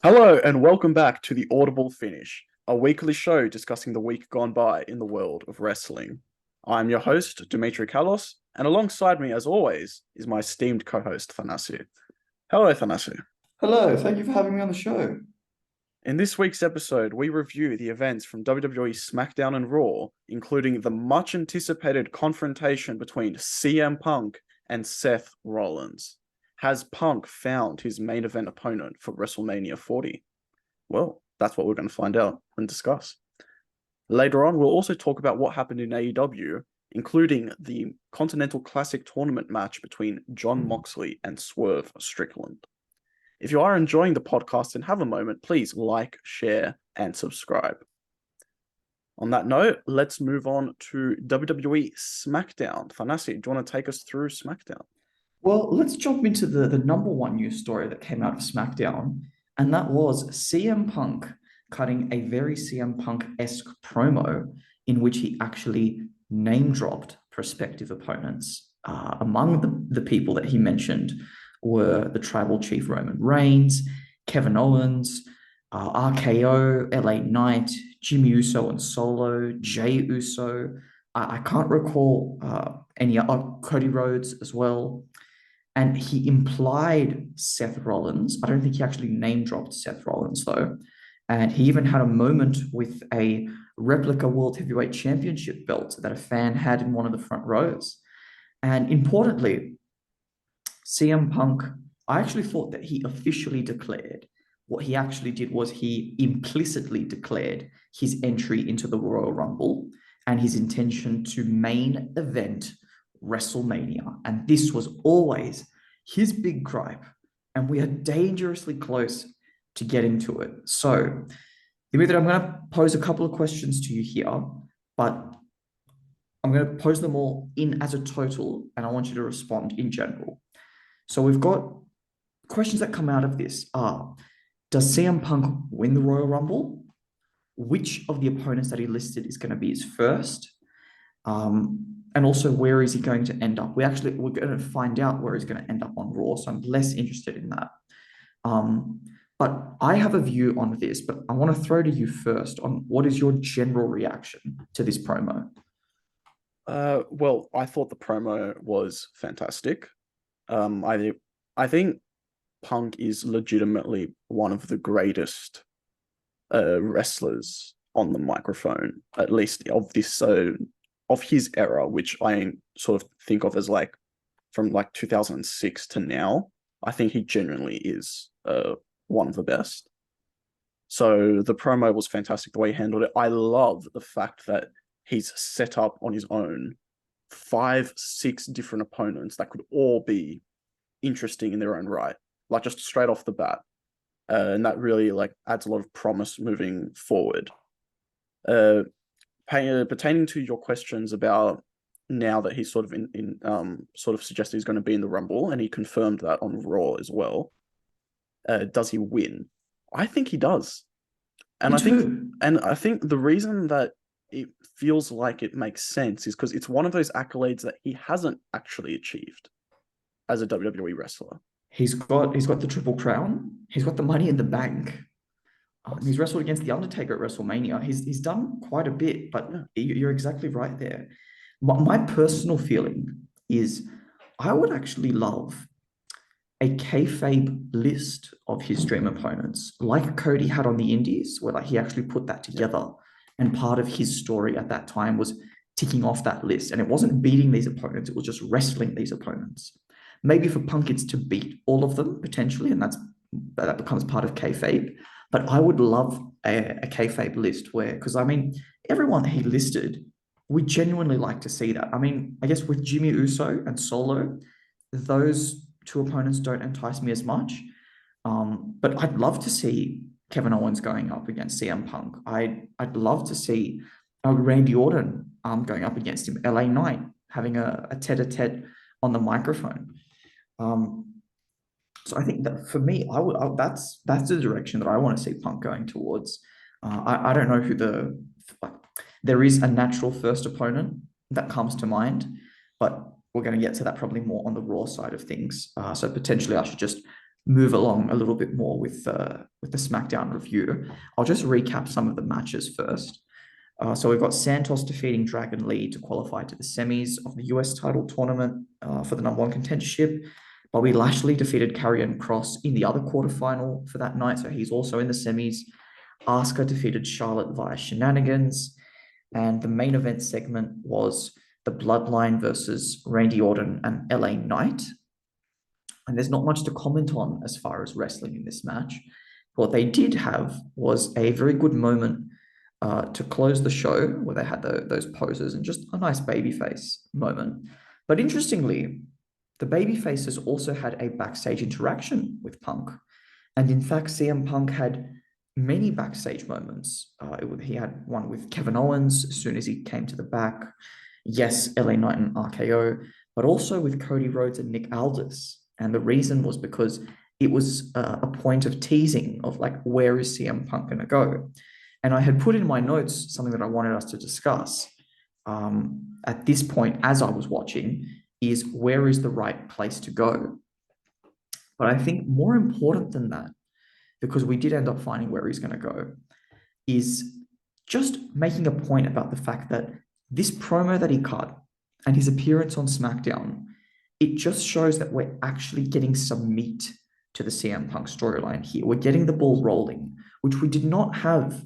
Hello and welcome back to the Audible Finish, a weekly show discussing the week gone by in the world of wrestling. I'm your host, Dimitri Kalos, and alongside me, as always, is my esteemed co-host, Thanasi. Hello, Thanasi. Hello, thank you for having me on the show. In this week's episode, we review the events from WWE Smackdown and Raw, including the much-anticipated confrontation between CM Punk and Seth Rollins. Has Punk found his main event opponent for WrestleMania 40? Well, that's what we're going to find out and discuss. Later on, we'll also talk about what happened in AEW, including the Continental Classic tournament match between Jon Moxley and Swerve Strickland. If you are enjoying the podcast and have a moment, please like, share, and subscribe. On that note, let's move on to WWE Smackdown. Thanasi, do you want to take us through Smackdown? Well, let's jump into the number one news story that came out of SmackDown, and that was CM Punk cutting a very CM Punk-esque promo in which he actually name-dropped prospective opponents. Among the people that he mentioned were the Tribal Chief Roman Reigns, Kevin Owens, RKO, LA Knight, Jimmy Uso and Solo, Jay Uso. I can't recall any other, Cody Rhodes as well. And he implied Seth Rollins. I don't think he actually name dropped Seth Rollins, though. And he even had a moment with a replica World Heavyweight Championship belt that a fan had in one of the front rows. And importantly, CM Punk, I actually thought that he officially declared. What he actually did was he implicitly declared his entry into the Royal Rumble and his intention to main event WrestleMania. And this was always his big gripe. And we are dangerously close to getting to it. So, Dimitri, I'm going to pose a couple of questions to you here, but I'm going to pose them all in as a total, and I want you to respond in general. So we've got questions that come out of this are, does CM Punk win the Royal Rumble? Which of the opponents that he listed is going to be his first? And also, where is he going to end up? We're going to find out where he's going to end up on Raw, so I'm less interested in that. But I have a view on this, but I want to throw to you first on what is your general reaction to this promo? Well, I thought the promo was fantastic. I think Punk is legitimately one of the greatest wrestlers on the microphone, at least of this of his era, which I sort of think of as like from like 2006 to now. I think he genuinely is one of the best. So the promo was fantastic the way he handled it. I love the fact that he's set up on his own 5, 6 different opponents that could all be interesting in their own right, like just straight off the bat. And that really like adds a lot of promise moving forward. Pertaining to your questions about now that he's sort of sort of suggested he's going to be in the Rumble, and he confirmed that on Raw as well. Does he win? I think he does, and I think the reason that it feels like it makes sense is because it's one of those accolades that he hasn't actually achieved as a WWE wrestler. He's got the Triple Crown. He's got the Money in the Bank. He's wrestled against The Undertaker at WrestleMania. He's done quite a bit, but you're exactly right there. My personal feeling is I would actually love a kayfabe list of his dream opponents, like Cody had on the Indies, where like he actually put that together. And part of his story at that time was ticking off that list. And it wasn't beating these opponents, it was just wrestling these opponents. Maybe for Punk, it's to beat all of them potentially, and that becomes part of kayfabe. But I would love a kayfabe list where, because I mean, everyone that he listed, we genuinely like to see that. I mean, I guess with Jimmy Uso and Solo, those two opponents don't entice me as much. But I'd love to see Kevin Owens going up against CM Punk. I'd love to see Randy Orton going up against him. LA Knight having a tete-a-tete on the microphone. So I think that for me, that's the direction that I want to see Punk going towards. I don't know who there is a natural first opponent that comes to mind, but we're going to get to that probably more on the Raw side of things. So potentially I should just move along a little bit more with the SmackDown review, I'll just recap some of the matches first. So we've got Santos defeating Dragon Lee to qualify to the semis of the US title tournament for the number one contendership. Bobby Lashley defeated Karrion Kross in the other quarterfinal for that night, so he's also in the semis. Asuka defeated Charlotte via shenanigans. And the main event segment was the Bloodline versus Randy Orton and LA Knight. And there's not much to comment on as far as wrestling in this match. What they did have was a very good moment to close the show where they had those poses and just a nice babyface moment. But interestingly, the babyfaces also had a backstage interaction with Punk. And in fact, CM Punk had many backstage moments. He had one with Kevin Owens as soon as he came to the back. Yes, LA Knight and RKO, but also with Cody Rhodes and Nick Aldis. And the reason was because it was a point of teasing of like, where is CM Punk going to go? And I had put in my notes something that I wanted us to discuss at this point as I was watching is where is the right place to go? But I think more important than that, because we did end up finding where he's going to go, is just making a point about the fact that this promo that he cut and his appearance on SmackDown, it just shows that we're actually getting some meat to the CM Punk storyline here. We're getting the ball rolling, which we did not have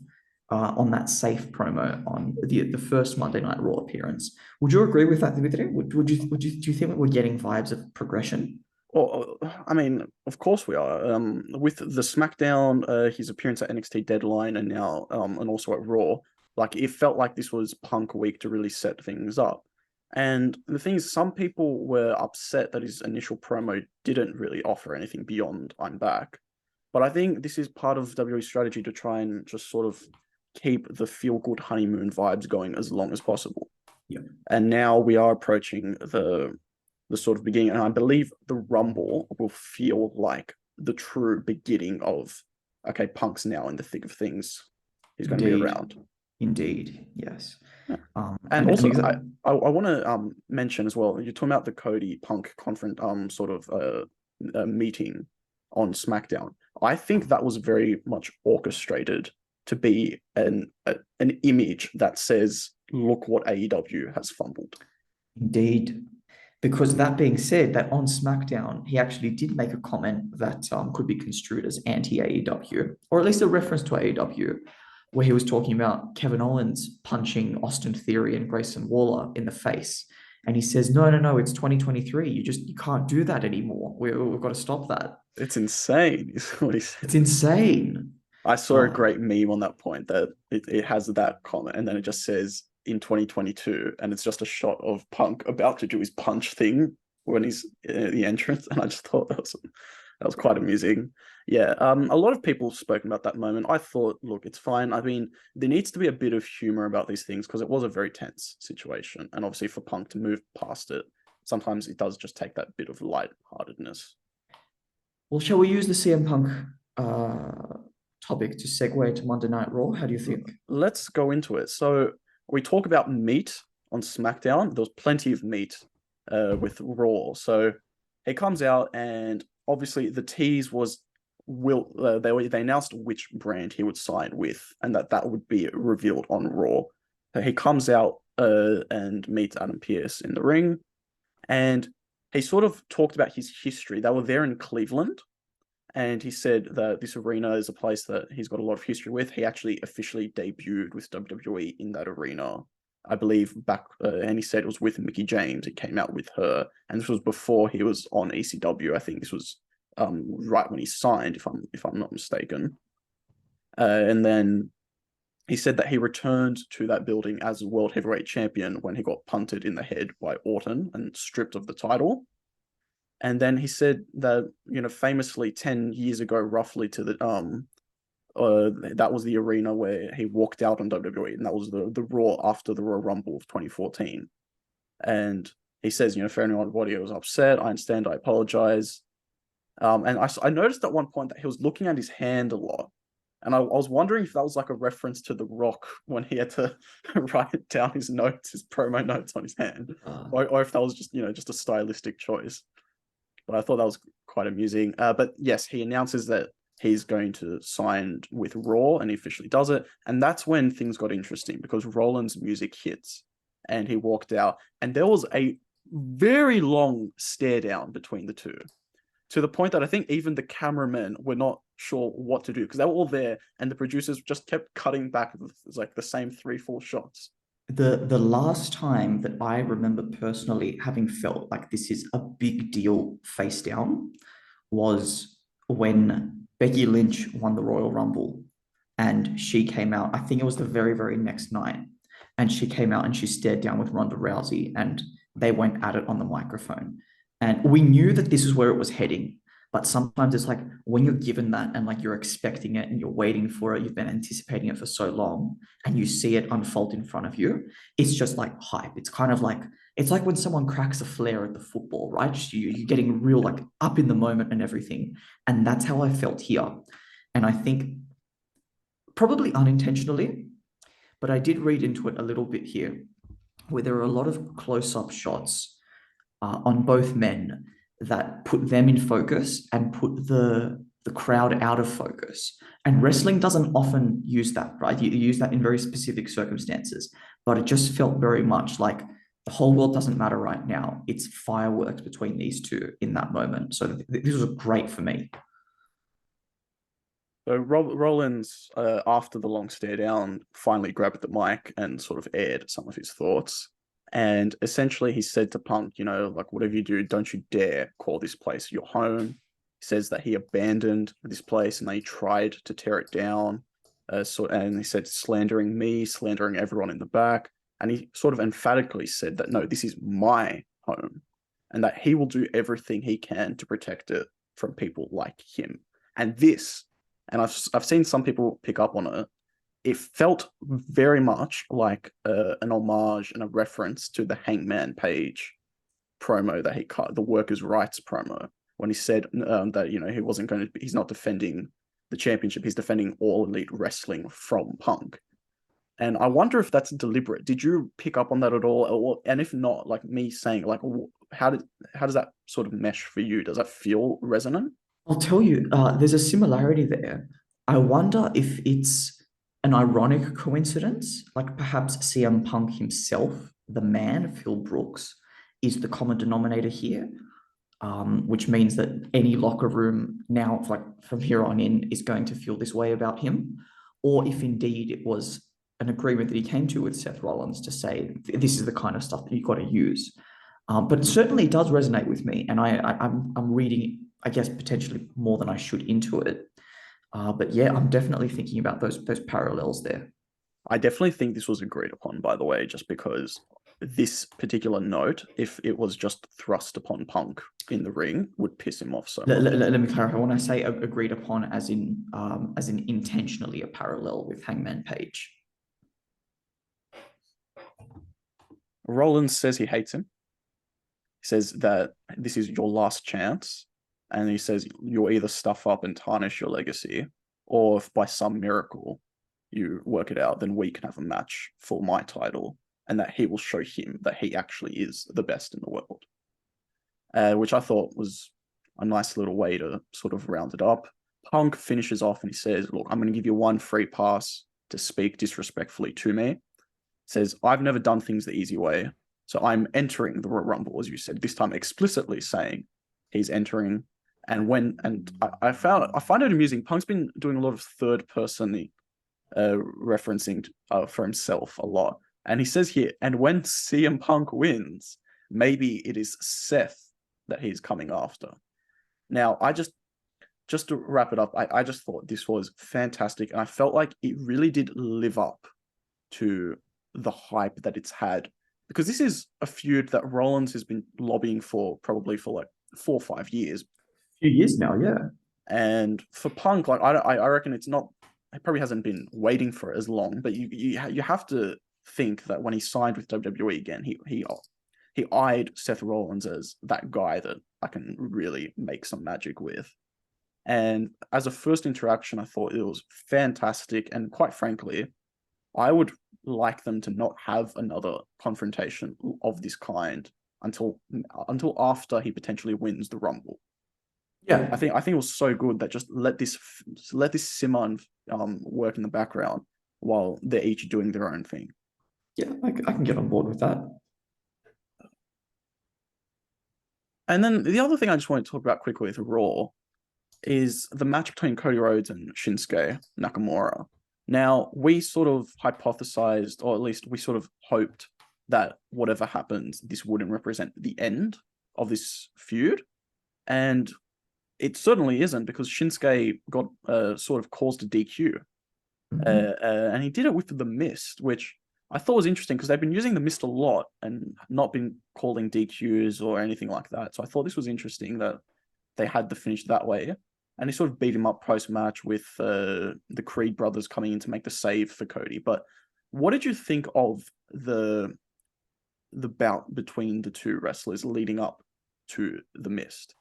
on that safe promo on the first Monday Night Raw appearance. Would you agree with that, Dimitri? Do you think that we're getting vibes of progression? Well, I mean, of course we are. With the SmackDown, his appearance at NXT Deadline, and now, and also at Raw, like it felt like this was Punk week to really set things up. And the thing is, some people were upset that his initial promo didn't really offer anything beyond "I'm back." But I think this is part of WWE's strategy to try and just sort of keep the feel-good honeymoon vibes going as long as possible. Yeah. And now we are approaching the sort of beginning, and I believe the Rumble will feel like the true beginning of, okay, Punk's now in the thick of things. He's going to be around. Indeed, yes. Yeah. And also, I want to mention as well, you're talking about the Cody Punk sort of meeting on SmackDown. I think that was very much orchestrated to be an image that says, look what AEW has fumbled. Indeed. Because that being said, that on SmackDown, he actually did make a comment that could be construed as anti-AEW, or at least a reference to AEW, where he was talking about Kevin Owens punching Austin Theory and Grayson Waller in the face. And he says, no, it's 2023. You can't do that anymore. We've got to stop that. It's insane, is what he said. It's insane. I saw a great meme on that point that it has that comment, and then it just says in 2022, and it's just a shot of Punk about to do his punch thing when he's in the entrance, and I just thought that was quite amusing. Yeah, a lot of people have spoken about that moment. I thought, look, it's fine. I mean, there needs to be a bit of humor about these things because it was a very tense situation, and obviously for Punk to move past it, sometimes it does just take that bit of lightheartedness. Well, shall we use the CM Punk topic to segue to Monday Night Raw? How do you think? Let's go into it. So we talk about meat on SmackDown. There was plenty of meat with Raw. So he comes out, and obviously the tease was they announced which brand he would sign with, and that would be revealed on Raw. So he comes out and meets Adam Pearce in the ring, and he sort of talked about his history. They were there in Cleveland. And he said that this arena is a place that he's got a lot of history with. He actually officially debuted with WWE in that arena, I believe, back, and he said it was with Mickie James. It came out with her, and this was before he was on ECW. I think this was right when he signed, if I'm not mistaken. And then he said that he returned to that building as a World Heavyweight Champion when he got punted in the head by Orton and stripped of the title. And then he said that, famously 10 years ago, roughly to the that was the arena where he walked out on WWE, and that was the Raw after the Royal Rumble of 2014. And he says, for anyone who was upset, I understand, I apologize. And I noticed at one point that he was looking at his hand a lot. And I was wondering if that was like a reference to The Rock when he had to write down his promo notes on his hand, or if that was just, just a stylistic choice. But I thought that was quite amusing. But yes, he announces that he's going to sign with Raw, and he officially does it. And that's when things got interesting, because Rollins' music hits and he walked out, and there was a very long stare down between the two, to the point that I think even the cameramen were not sure what to do, because they were all there and the producers just kept cutting back like the same 3-4 shots. The last time that I remember personally having felt like this is a big deal face down was when Becky Lynch won the Royal Rumble, and she came out. I think it was the very, very next night, and she came out and she stared down with Ronda Rousey, and they went at it on the microphone. And we knew that this is where it was heading. But sometimes it's like when you're given that and like you're expecting it and you're waiting for it, you've been anticipating it for so long, and you see it unfold in front of you, it's just like hype. It's kind of like, it's like when someone cracks a flare at the football, right? Just you're getting real like up in the moment and everything. And that's how I felt here. And I think probably unintentionally, but I did read into it a little bit here, where there are a lot of close-up shots on both men that put them in focus and put the crowd out of focus. And wrestling doesn't often use that, right? You use that in very specific circumstances, but it just felt very much like the whole world doesn't matter right now. It's fireworks between these two in that moment. So this was great for me. So Rollins, after the long stare down, finally grabbed the mic and sort of aired some of his thoughts. And essentially he said to Punk, like, whatever you do, don't you dare call this place your home. He says that he abandoned this place and they tried to tear it down. And he said, slandering me, slandering everyone in the back. And he sort of emphatically said that, no, this is my home, and that he will do everything he can to protect it from people like him. And this, and I've seen some people pick up on it, it felt very much like an homage and a reference to the Hangman Page promo that he cut, the workers' rights promo, when he said that, he wasn't going to, he's not defending the championship, he's defending All Elite Wrestling from Punk. And I wonder if that's deliberate. Did you pick up on that at all? And if not, like me saying, like, how does that sort of mesh for you? Does that feel resonant? I'll tell you, there's a similarity there. I wonder if it's an ironic coincidence, like perhaps CM Punk himself, the man, Phil Brooks, is the common denominator here, which means that any locker room now, like from here on in, is going to feel this way about him. Or if indeed it was an agreement that he came to with Seth Rollins to say, this is the kind of stuff that you've got to use. But it certainly does resonate with me. And I'm reading, I guess, potentially more than I should into it. But yeah, I'm definitely thinking about those parallels there. I definitely think this was agreed upon, by the way, just because this particular note, if it was just thrust upon Punk in the ring, would piss him off so much. Let me clarify. When I say agreed upon, as in intentionally a parallel with Hangman Page. Rollins says he hates him. He says that this is your last chance. And he says you'll either stuff up and tarnish your legacy, or if by some miracle you work it out, then we can have a match for my title, and that he will show him that he actually is the best in the world. Which I thought was a nice little way to sort of round it up. Punk finishes off and he says, look, I'm going to give you one free pass to speak disrespectfully to me. Says, I've never done things the easy way, so I'm entering the Royal Rumble, as you said, this time explicitly saying he's entering. And I find it amusing. Punk's been doing a lot of third person referencing for himself a lot. And he says here, and when CM Punk wins, maybe it is Seth that he's coming after. Now, just to wrap it up, I just thought this was fantastic. And I felt like it really did live up to the hype that it's had. Because this is a feud that Rollins has been lobbying for probably for like 4 or 5 years. Few years now, yeah. And for Punk, like I reckon it's not. He probably hasn't been waiting for it as long. But you have to think that when he signed with WWE again, he eyed Seth Rollins as that guy that I can really make some magic with. And as a first interaction, I thought it was fantastic. And quite frankly, I would like them to not have another confrontation of this kind until after he potentially wins the Rumble. Yeah, I think it was so good that just let this simmer and work in the background while they're each doing their own thing. yeah, I can get on board with that. And then the other thing I just want to talk about quickly with Raw is the match between Cody Rhodes and Shinsuke Nakamura. Now, we sort of hypothesized, or at least we sort of hoped that whatever happens, this wouldn't represent the end of this feud. And it certainly isn't, because Shinsuke got sort of caused a DQ. And he did it with the Mist, which I thought was interesting because they've been using the Mist a lot and not been calling DQs or anything like that. So I thought this was interesting that they had the finish that way. And he sort of beat him up post-match with the Creed brothers coming in to make the save for Cody. But what did you think of the bout between the two wrestlers leading up to the Mist?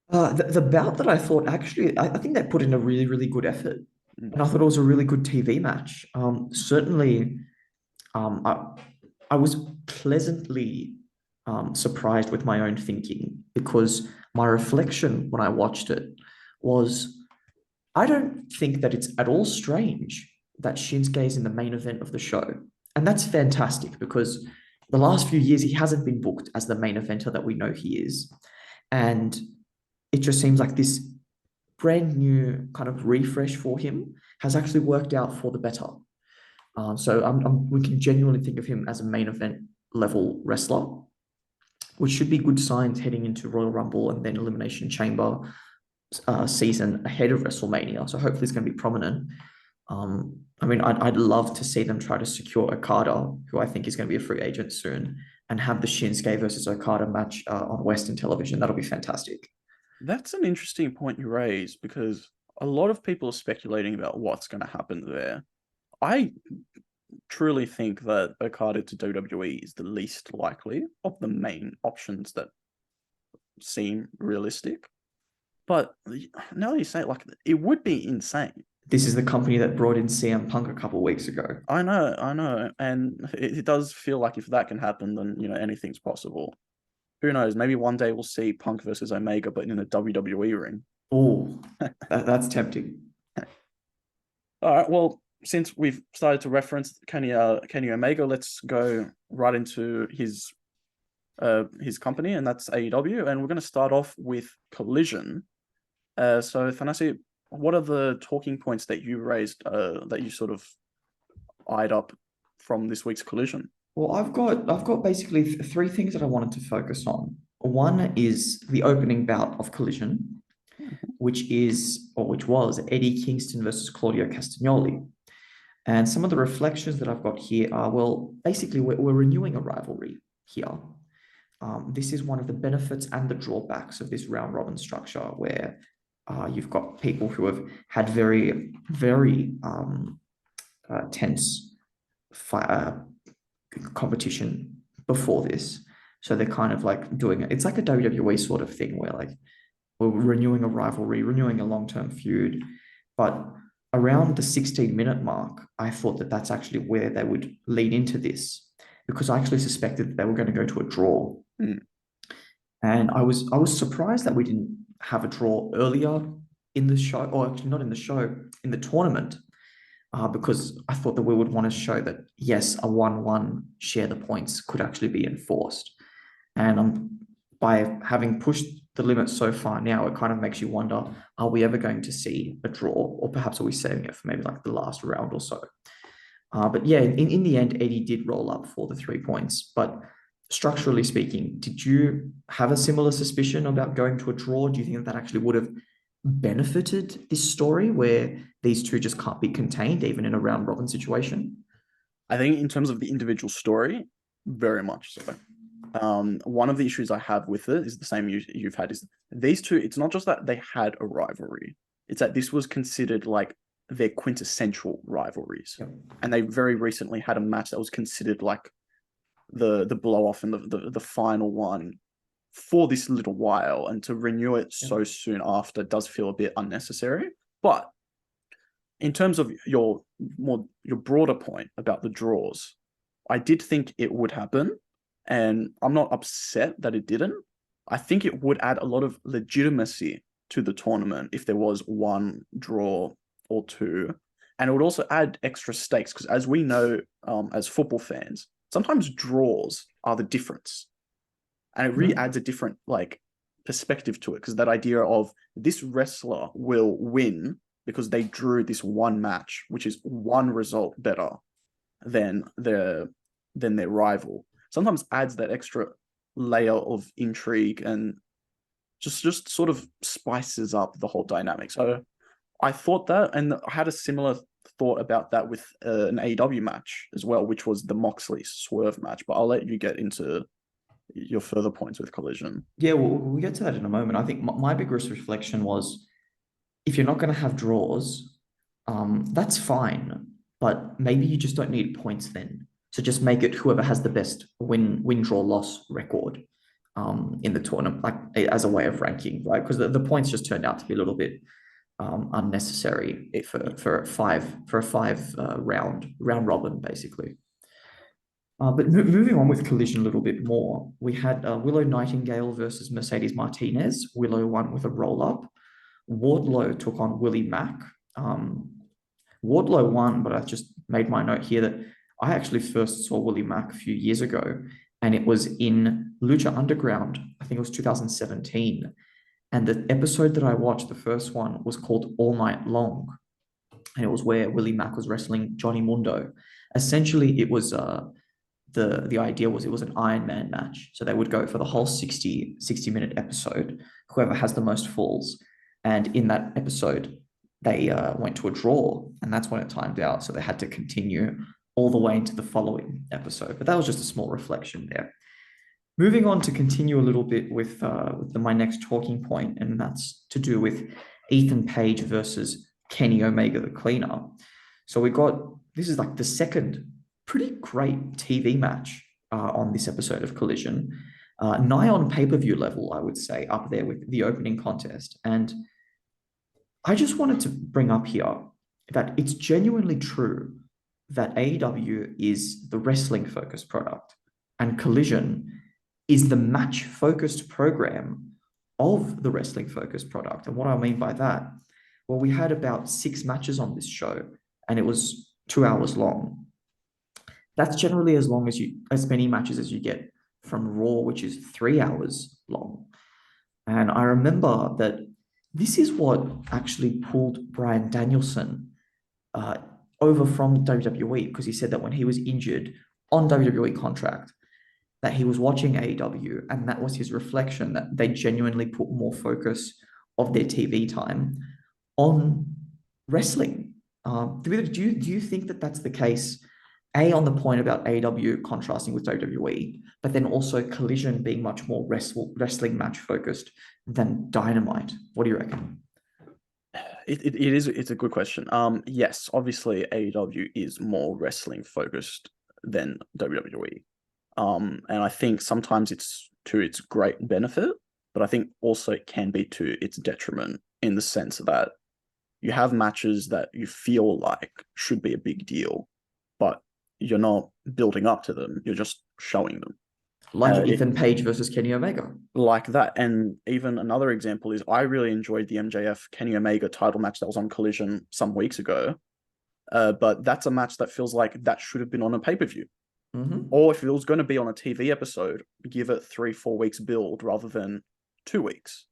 The bout that I thought actually, I think they put in a really, really good effort. And I thought it was a really good TV match. Certainly, I was pleasantly surprised with my own thinking, because my reflection when I watched it was, I don't think that it's at all strange that Shinsuke is in the main event of the show. And that's fantastic, because the last few years he hasn't been booked as the main eventer that we know he is. And it just seems like this brand new kind of refresh for him has actually worked out for the better. So we can genuinely think of him as a main event level wrestler, which should be good signs heading into Royal Rumble and then Elimination Chamber season ahead of WrestleMania. So hopefully it's going to be prominent. I mean, I'd love to see them try to secure Okada, who I think is going to be a free agent soon, and have the Shinsuke versus Okada match on Western television. That'll be fantastic. That's an interesting point you raise, because a lot of people are speculating about what's going to happen there. I truly think that Okada to WWE is the least likely of the main options that seem realistic. But now that you say it, like, it would be insane. This is the company that brought in CM Punk a couple of weeks ago. I know. And it does feel like if that can happen, then, anything's possible. Who knows? Maybe one day we'll see Punk versus Omega, but in a WWE ring. Oh, that's tempting. All right. Well, since we've started to reference Kenny Omega, let's go right into his company, and that's AEW. And we're going to start off with Collision. So Thanasi, what are the talking points that you raised that you sort of eyed up from this week's Collision? Well, I've got basically three things that I wanted to focus on. One is the opening bout of Collision, which was Eddie Kingston versus Claudio Castagnoli. And some of the reflections that I've got here are, well, basically we're renewing a rivalry here. This is one of the benefits and the drawbacks of this round robin structure, where you've got people who have had very, very tense competition before this. So they're kind of like doing it. It's like a WWE sort of thing, where like we're renewing a rivalry, renewing a long-term feud. But around the 16-minute mark, I thought that that's actually where they would lead into this, because I actually suspected that they were going to go to a draw. And I was surprised that we didn't have a draw earlier in the show, or actually not in the show, in the tournament, because I thought that we would want to show that, yes, a 1-1 share the points could actually be enforced. And by having pushed the limit so far now, it kind of makes you wonder, are we ever going to see a draw? Or perhaps are we saving it for maybe like the last round or so? But yeah, in the end, Eddie did roll up for the 3 points. But structurally speaking, did you have a similar suspicion about going to a draw? Do you think that actually would have benefited this story, where these two just can't be contained even in a round robin situation? I think in terms of the individual story, very much so. One of the issues I have with it is the same you've had, is these two, it's not just that they had a rivalry, it's that this was considered like their quintessential rivalries. Yep. And they very recently had a match that was considered like the blow off and the final one for this little while, and to renew it so soon after does feel a bit unnecessary. But in terms of your broader point about the draws, I did think it would happen, and I'm not upset that it didn't. I think it would add a lot of legitimacy to the tournament if there was one draw or two. And it would also add extra stakes because, as we know, as football fans, sometimes draws are the difference. And it really adds a different perspective to it, because that idea of this wrestler will win because they drew this one match, which is one result better than their rival, sometimes adds that extra layer of intrigue and just sort of spices up the whole dynamic. So I thought that, and I had a similar thought about that with an AEW match as well, which was the Moxley Swerve match. But I'll let you get into your further points with Collision. Yeah, we'll get to that in a moment. I think my biggest reflection was, if you're not going to have draws, that's fine, but maybe you just don't need points then. So just make it whoever has the best win draw loss record in the tournament, like as a way of ranking, right? Because the points just turned out to be a little bit unnecessary for a five round robin, basically. But moving on with Collision a little bit more, we had Willow Nightingale versus Mercedes Martinez. Willow won with a roll-up. Wardlow took on Willie Mack. Wardlow won, but I just made my note here that I actually first saw Willie Mack a few years ago, and it was in Lucha Underground. I think it was 2017. And the episode that I watched, the first one, was called All Night Long. And it was where Willie Mack was wrestling Johnny Mundo. Essentially, it was the idea was it was an Iron Man match. So they would go for the whole 60-minute episode, whoever has the most falls. And in that episode, they went to a draw, and that's when it timed out. So they had to continue all the way into the following episode. But that was just a small reflection there. Moving on to continue a little bit with my next talking point, and that's to do with Ethan Page versus Kenny Omega, the Cleaner. So this is like the second pretty great TV match on this episode of Collision. Nigh on pay-per-view level, I would say, up there with the opening contest. And I just wanted to bring up here that it's genuinely true that AEW is the wrestling-focused product, and Collision is the match-focused program of the wrestling-focused product. And what I mean by that, well, we had about 6 matches on this show, and it was 2 hours long. That's generally as many matches as you get from Raw, which is 3 hours long. And I remember that this is what actually pulled Bryan Danielson over from WWE, because he said that when he was injured on WWE contract, that he was watching AEW, and that was his reflection, that they genuinely put more focus of their TV time on wrestling. Do you think that that's the case? On the point about AEW contrasting with WWE, but then also Collision being much more wrestling match focused than Dynamite. What do you reckon? It's a good question. Yes, obviously AEW is more wrestling focused than WWE. And I think sometimes it's to its great benefit, but I think also it can be to its detriment, in the sense that you have matches that you feel like should be a big deal, but you're not building up to them, you're just showing them. Like Ethan Page versus Kenny Omega. Like that. And even another example is, I really enjoyed the MJF Kenny Omega title match that was on Collision some weeks ago. But that's a match that feels like that should have been on a pay-per-view. Mm-hmm. Or if it was going to be on a TV episode, give it 3-4 weeks build rather than 2 weeks.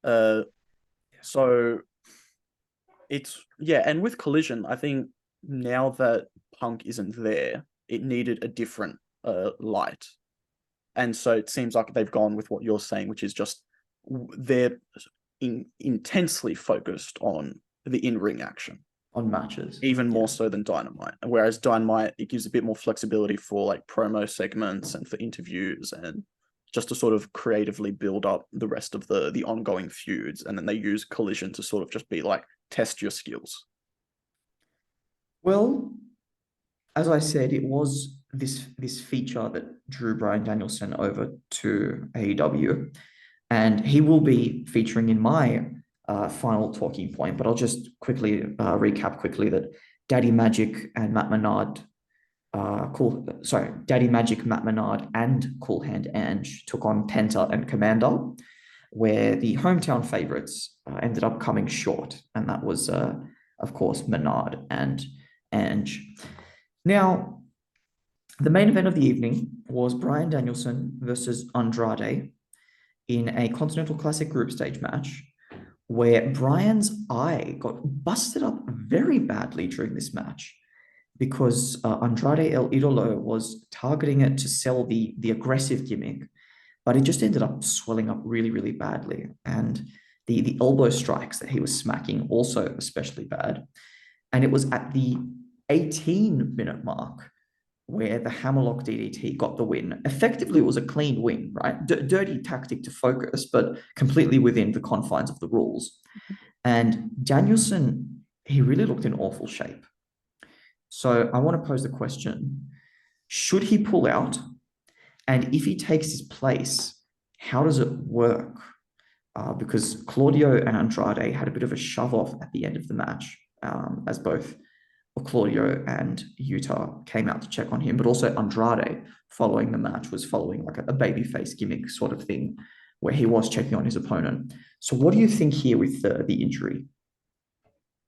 So it's, and with Collision, I think now that Punk isn't there, it needed a different light. And so it seems like they've gone with what you're saying, which is just they're intensely focused on the in-ring action. On matches. Even more so than Dynamite. Whereas Dynamite, it gives a bit more flexibility for like promo segments and for interviews, and just to sort of creatively build up the rest of the ongoing feuds. And then they use Collision to sort of just be like, test your skills. Well, as I said, it was this feature that drew Bryan Danielson over to AEW, and he will be featuring in my final talking point. But I'll just quickly recap that Daddy Magic and Matt Menard, Daddy Magic, Matt Menard, and Cool Hand Ange took on Penta and Commander. where the hometown favorites ended up coming short, and that was, of course, Menard and Ange. Now, the main event of the evening was Bryan Danielson versus Andrade in a Continental Classic group stage match, where Bryan's eye got busted up very badly during this match because Andrade El Idolo was targeting it to sell the aggressive gimmick, but it just ended up swelling up really, really badly. And the elbow strikes that he was smacking also especially bad. And it was at the 18-minute mark where the hammerlock DDT got the win. Effectively, it was a clean win, right? Dirty tactic to focus, but completely within the confines of the rules. And Danielson, he really looked in awful shape. So I want to pose the question, should he pull out? And if he takes his place, how does it work? Because Claudio and Andrade had a bit of a shove off at the end of the match, as both Claudio and Yuta came out to check on him, but also Andrade, following the match, was following like a babyface gimmick sort of thing, where he was checking on his opponent. So what do you think here with the injury?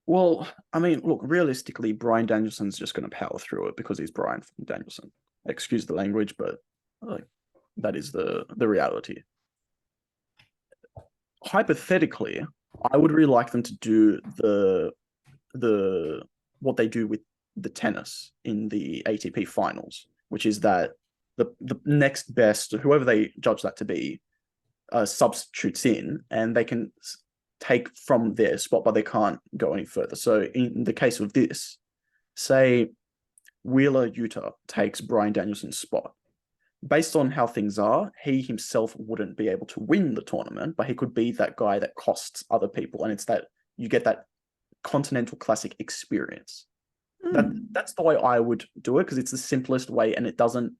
Well, I mean, look, realistically, Bryan Danielson's just going to power through it because he's Bryan Danielson. Excuse the language, but like that is the reality. Hypothetically, I would really like them to do the what they do with the tennis in the ATP finals, which is that the next best, whoever they judge that to be, substitutes in, and they can take from their spot, but they can't go any further. So in the case of this, say Wheeler Yuta takes Bryan Danielson's spot. Based on how things are, he himself wouldn't be able to win the tournament, but he could be that guy that costs other people, and it's that you get that Continental Classic experience. That's the way I would do it, because it's the simplest way, and it doesn't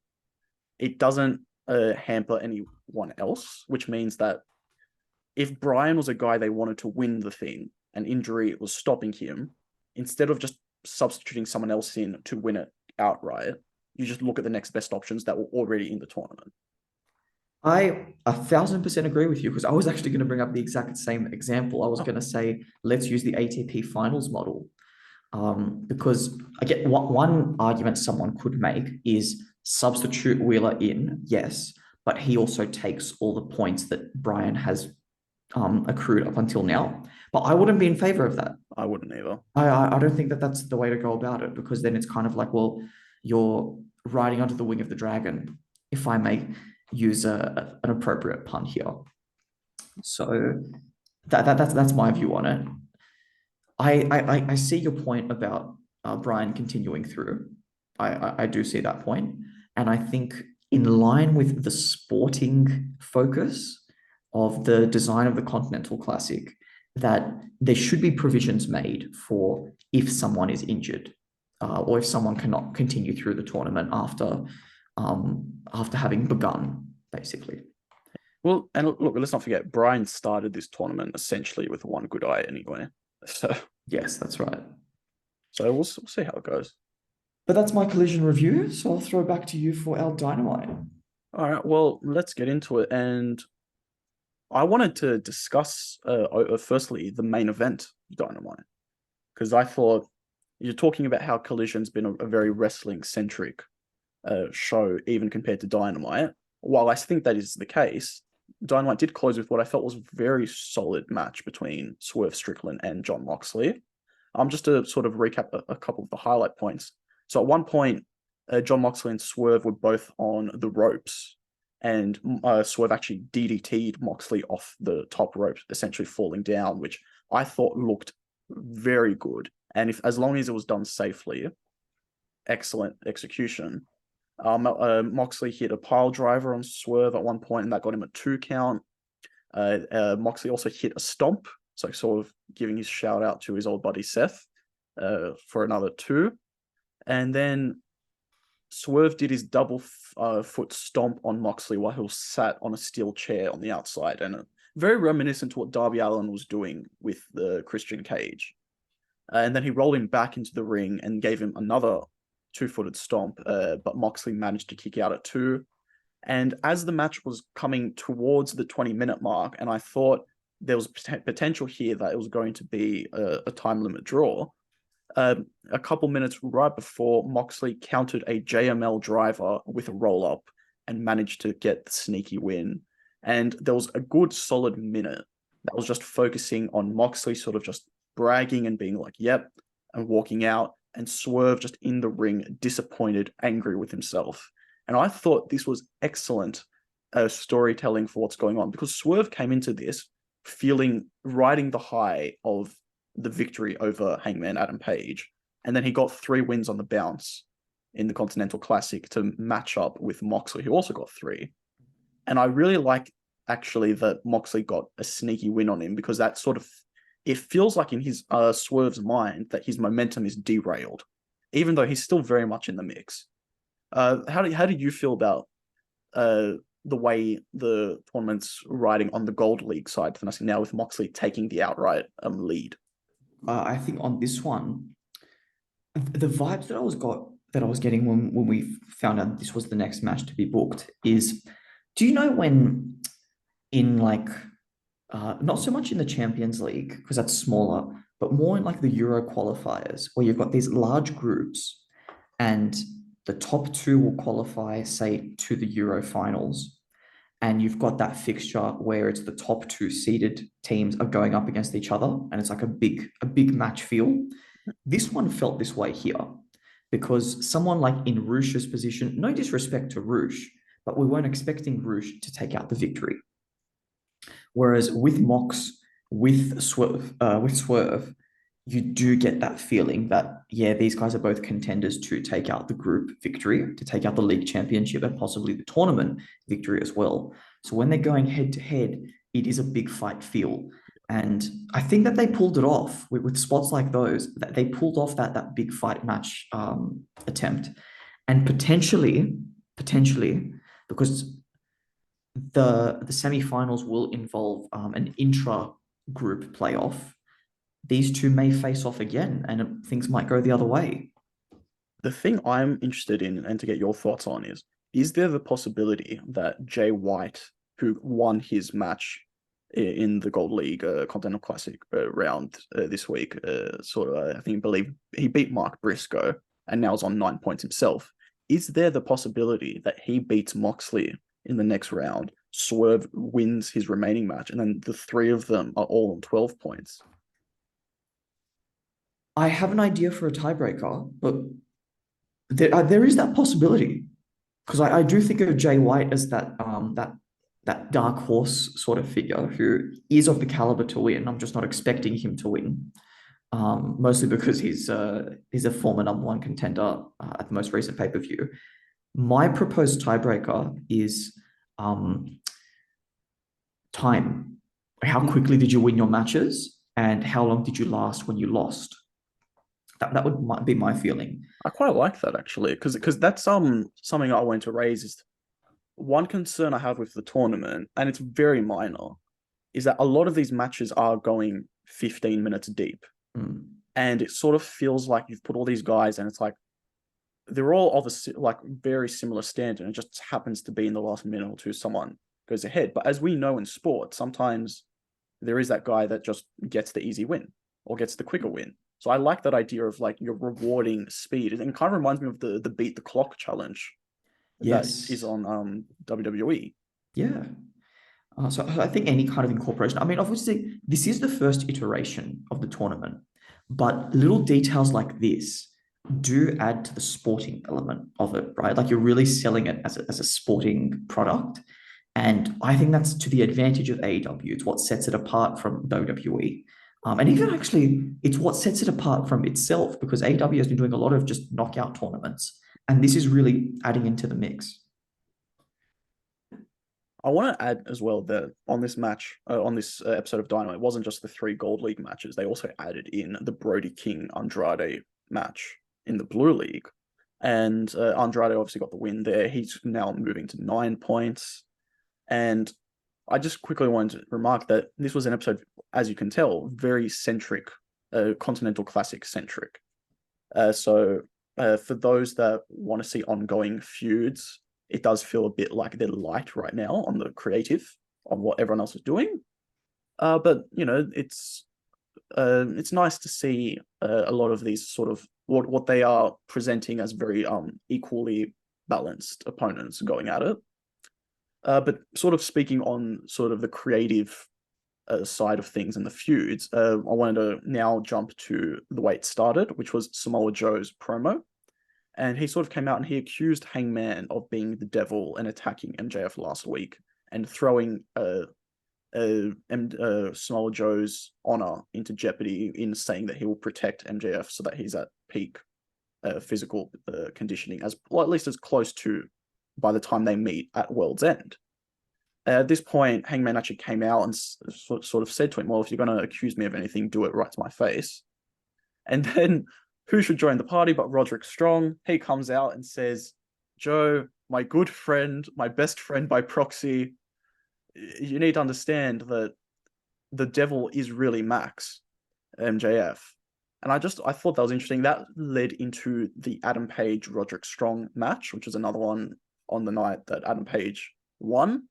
hamper anyone else, which means that if Bryan was a guy they wanted to win the thing and injury was stopping him, instead of just substituting someone else in to win it outright, you just look at the next best options that were already in the tournament. I 1,000% agree with you, because I was actually going to bring up the exact same example. I was going to say, let's use the ATP finals model. Because I get one argument someone could make is substitute Wheeler in, yes, but he also takes all the points that Bryan has accrued up until now. But I wouldn't be in favor of that. I wouldn't either. I don't think that that's the way to go about it, because then it's kind of like, well, you're riding onto the wing of the dragon, if I may use an appropriate pun here. So that's my view on it. I see your point about Bryan continuing through. I do see that point. And I think in line with the sporting focus of the design of the Continental Classic, that there should be provisions made for if someone is injured, or if someone cannot continue through the tournament after having begun, basically. Well, and look, let's not forget, Bryan started this tournament essentially with one good eye anyway. So yes, that's right. So we'll see how it goes. But that's my Collision review, so I'll throw back to you for our Dynamite. All right, well, let's get into it. And I wanted to discuss, firstly, the main event, Dynamite, because I thought you're talking about how Collision's been a very wrestling-centric show, even compared to Dynamite. While I think that is the case, Dynamite did close with what I felt was a very solid match between Swerve Strickland and Jon Moxley. Just to sort of recap a couple of the highlight points. So at one point, Jon Moxley and Swerve were both on the ropes, and Swerve actually DDT'd Moxley off the top rope, essentially falling down, which I thought looked very good. And as long as it was done safely, excellent execution. Moxley hit a pile driver on Swerve at one point, and that got him a 2 count. Moxley also hit a stomp, so sort of giving his shout out to his old buddy Seth for another 2. And then Swerve did his double foot stomp on Moxley while he was sat on a steel chair on the outside, and very reminiscent to what Darby Allin was doing with the Christian Cage. And then he rolled him back into the ring and gave him another 2-footed stomp, but Moxley managed to kick out at 2. And as the match was coming towards the 20-minute mark, and I thought there was potential here that it was going to be a time limit draw, a couple minutes right before, Moxley countered a JML driver with a roll-up and managed to get the sneaky win. And there was a good solid minute that was just focusing on Moxley sort of just bragging and being like, yep, and walking out, and Swerve just in the ring, disappointed, angry with himself. And I thought this was excellent storytelling for what's going on, because Swerve came into this riding the high of the victory over Hangman Adam Page. And then he got 3 wins on the bounce in the Continental Classic to match up with Moxley, who also got 3. And I really like, actually, that Moxley got a sneaky win on him, because that sort of, it feels like in his Swerve's mind that his momentum is derailed, even though he's still very much in the mix. How do you feel about the way the tournament's riding on the Gold League side for now, with Moxley taking the outright lead? I think on this one, the vibes that I was getting when we found out this was the next match to be booked is, do you know when in like not so much in the Champions League because that's smaller, but more in like the Euro qualifiers where you've got these large groups and the top 2 will qualify, say, to the Euro finals, and you've got that fixture where it's the top 2 seeded teams are going up against each other, and it's like a big match feel. This one felt this way here because someone like in Rush's position, no disrespect to Rush, but we weren't expecting Rush to take out the victory. Whereas with Mox, with Swerve, you do get that feeling that, yeah, these guys are both contenders to take out the group victory, to take out the league championship, and possibly the tournament victory as well. So when they're going head to head, it is a big fight feel. And I think that they pulled it off with spots like those, that they pulled off that big fight match attempt. And potentially, because the semifinals will involve an intra-group playoff, these 2 may face off again and things might go the other way. The thing I'm interested in, and to get your thoughts on, is there the possibility that Jay White, who won his match in the Gold League Continental Classic round this week, believe he beat Mark Briscoe and now is on 9 points himself, is there the possibility that he beats Moxley in the next round, Swerve wins his remaining match, and then the 3 of them are all on 12 points? I have an idea for a tiebreaker, but there is that possibility, because I do think of Jay White as that dark horse sort of figure who is of the caliber to win. I'm just not expecting him to win, mostly because he's a former #1 contender at the most recent pay-per-view. My proposed tiebreaker is time. How quickly did you win your matches, and how long did you last when you lost? That would be my feeling. I quite like that, actually, because that's something I want to raise. Is one concern I have with the tournament, and it's very minor, is that a lot of these matches are going 15 minutes deep. And it sort of feels like you've put all these guys, and it's like they're all of a very similar standard, and it just happens to be in the last minute or two someone goes ahead. But as we know in sport, sometimes there is that guy that just gets the easy win or gets the quicker win. So I like that idea of like you're rewarding speed. It kind of reminds me of the beat the clock challenge that is on WWE. Yeah. So I think any kind of incorporation. I mean, obviously, this is the first iteration of the tournament, but little details like this do add to the sporting element of it, right? Like you're really selling it as a sporting product. And I think that's to the advantage of AEW. It's what sets it apart from WWE. And even actually, it's what sets it apart from itself, because AEW has been doing a lot of just knockout tournaments. And this is really adding into the mix. I want to add as well that on this match, on this episode of Dynamite, it wasn't just the 3 Gold League matches. They also added in the Brody King Andrade match in the Blue League. And Andrade obviously got the win there. He's now moving to 9 points. And I just quickly wanted to remark that this was an episode, as you can tell, very centric, Continental Classic centric. So for those that want to see ongoing feuds, it does feel a bit like they're light right now on the creative, on what everyone else is doing. But it's nice to see a lot of these sort of what they are presenting as very equally balanced opponents going at it. But sort of speaking on sort of the creative side of things and the feuds, I wanted to now jump to the way it started, which was Samoa Joe's promo. And he sort of came out and he accused Hangman of being the devil and attacking MJF last week and throwing Samoa Joe's honor into jeopardy in saying that he will protect MJF so that he's at peak physical conditioning, as well, at least as close to by the time they meet at World's End. At this point, Hangman actually came out and sort of said to him, well, if you're going to accuse me of anything, do it right to my face. And then who should join the party but Roderick Strong? He comes out and says, Joe, my good friend, my best friend by proxy, you need to understand that the devil is really Max, MJF. And I thought that was interesting. That led into the Adam Page Roderick Strong match, which was another one on the night that Adam Page won.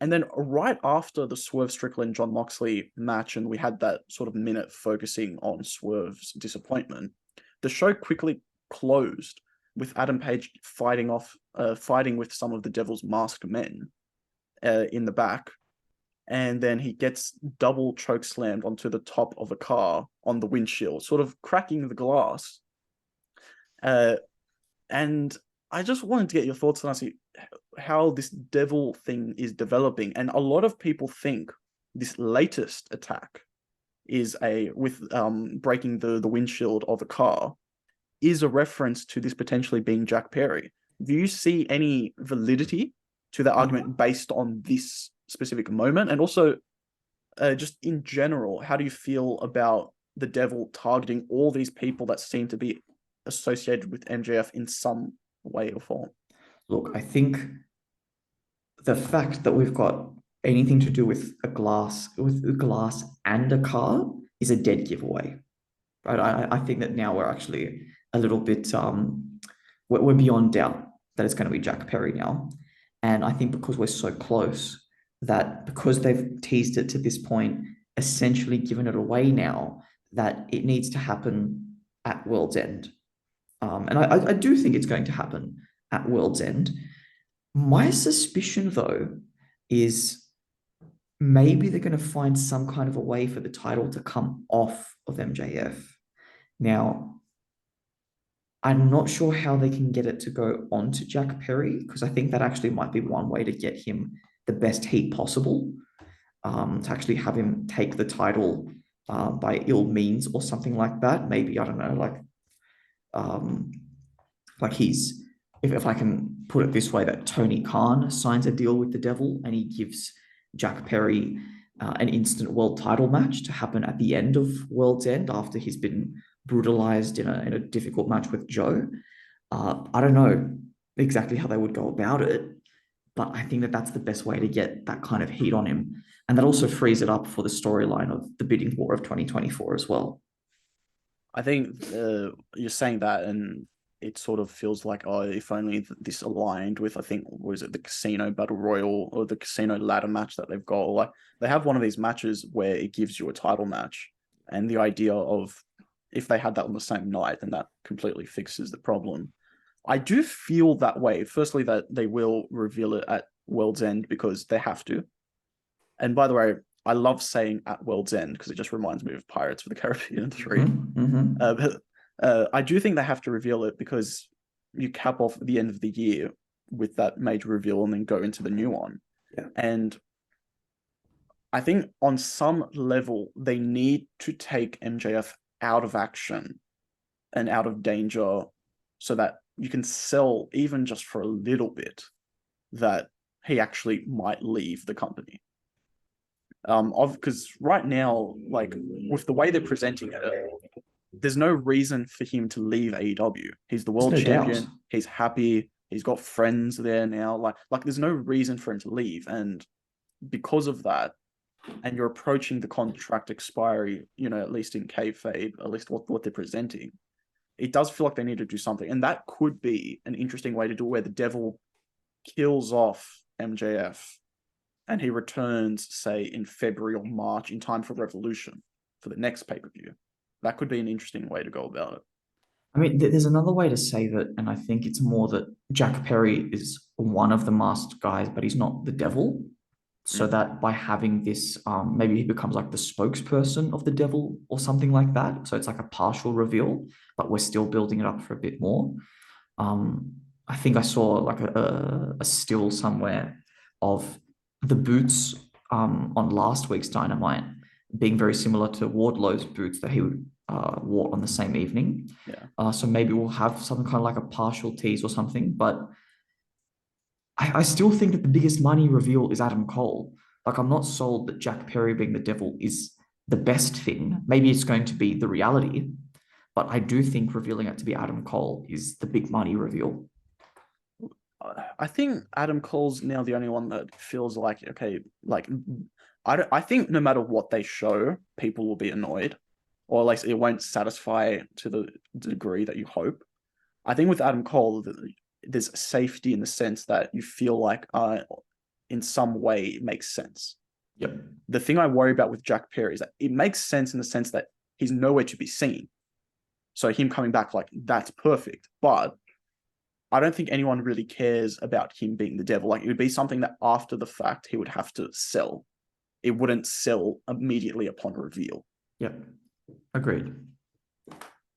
And then right after the Swerve Strickland John Moxley match, and we had that sort of minute focusing on Swerve's disappointment, the show quickly closed with Adam Page fighting with some of the Devil's masked men in the back. And then he gets double choke slammed onto the top of a car on the windshield, sort of cracking the glass. And I just wanted to get your thoughts on how this devil thing is developing. And a lot of people think this latest attack is breaking the windshield of a car is a reference to this potentially being Jack Perry. Do you see any validity to that argument based on this specific moment? And also, just in general, how do you feel about the devil targeting all these people that seem to be associated with MJF in some way or form? Look, I think the fact that we've got anything to do with glass and a car is a dead giveaway, right? I think that now we're actually a little bit we're beyond doubt that it's going to be Jack Perry now, and I think because we're so close, that because they've teased it to this point, essentially given it away now, that it needs to happen at World's End, and I do think it's going to happen at World's End. My suspicion, though, is maybe they're going to find some kind of a way for the title to come off of MJF. Now, I'm not sure how they can get it to go onto Jack Perry, because I think that actually might be one way to get him the best heat possible, to actually have him take the title by ill means or something like that. Maybe, I don't know, like he's, if I can put it this way, that Tony Khan signs a deal with the devil and he gives Jack Perry an instant world title match to happen at the end of World's End after he's been brutalized in a difficult match with Joe. I don't know exactly how they would go about it, but I think that that's the best way to get that kind of heat on him. And that also frees it up for the storyline of the bidding war of 2024 as well. I think you're saying that, and it sort of feels like, oh, if only this aligned with, I think, was it the Casino Battle Royal or the Casino ladder match that they've got? Or like, they have one of these matches where it gives you a title match, and the idea of if they had that on the same night, then that completely fixes the problem. I do feel that way. Firstly, that they will reveal it at World's End because they have to. And by the way, I love saying at World's End because it just reminds me of Pirates of the Caribbean 3. I do think they have to reveal it because you cap off at the end of the year with that major reveal and then go into the new one. Yeah. And I think on some level, they need to take MJF out of action and out of danger so that you can sell, even just for a little bit, that he actually might leave the company. Because right now, like, with the way they're presenting it, there's no reason for him to leave AEW. He's the world champion. Doubt. He's happy. He's got friends there now. Like there's no reason for him to leave. And because of that, and you're approaching the contract expiry, at least in kayfabe, at least what they're presenting, it does feel like they need to do something. And that could be an interesting way to do it, where the devil kills off MJF and he returns, say, in February or March in time for Revolution for the next pay-per-view. That could be an interesting way to go about it. I mean, there's another way to say that, and I think it's more that Jack Perry is one of the masked guys, but he's not the devil. So that by having this, maybe he becomes like the spokesperson of the devil or something like that. So it's like a partial reveal, but we're still building it up for a bit more. I think I saw like a still somewhere of the boots on last week's Dynamite being very similar to Wardlow's boots that he wore on the same evening. Yeah. So maybe we'll have some kind of like a partial tease or something, but I still think that the biggest money reveal is Adam Cole. Like, I'm not sold that Jack Perry being the devil is the best thing. Maybe it's going to be the reality, but I do think revealing it to be Adam Cole is the big money reveal. I think Adam Cole's now the only one that feels like, okay, like, I think no matter what they show, people will be annoyed, or like it won't satisfy to the degree that you hope. I think with Adam Cole, there's safety in the sense that you feel like in some way it makes sense. Yep. The thing I worry about with Jack Perry is that it makes sense in the sense that he's nowhere to be seen. So him coming back, like, that's perfect. But I don't think anyone really cares about him being the devil. Like, it would be something that after the fact he would have to sell. It wouldn't sell immediately upon reveal. Yep. Agreed.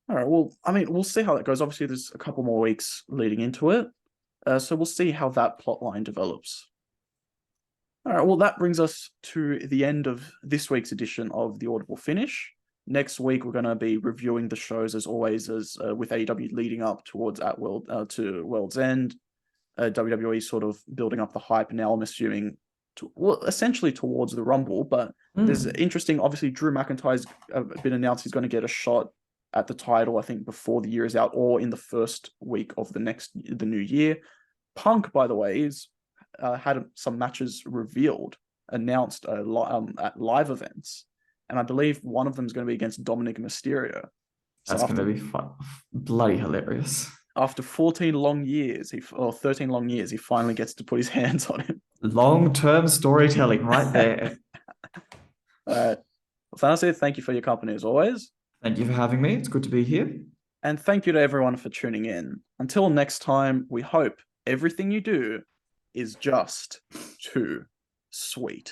All right, well, I mean, we'll see how that goes. Obviously, there's a couple more weeks leading into it. So we'll see how that plot line develops. All right, well, that brings us to the end of this week's edition of the Audible Finish. Next week, we're going to be reviewing the shows, as always, as with AEW leading up towards to World's End. WWE sort of building up the hype now, I'm assuming, essentially towards the Rumble. But there's interesting, obviously, Drew McIntyre's been announced he's going to get a shot at the title, I think, before the year is out or in the first week of the new year. Punk, by the way, is had some matches announced at live events. And I believe one of them is going to be against Dominic Mysterio. That's going to be bloody hilarious. After 13 long years, he finally gets to put his hands on him. Long-term storytelling right there. Well, Thanos, thank you for your company as always. Thank you for having me. It's good to be here. And thank you to everyone for tuning in. Until next time, we hope everything you do is just too sweet.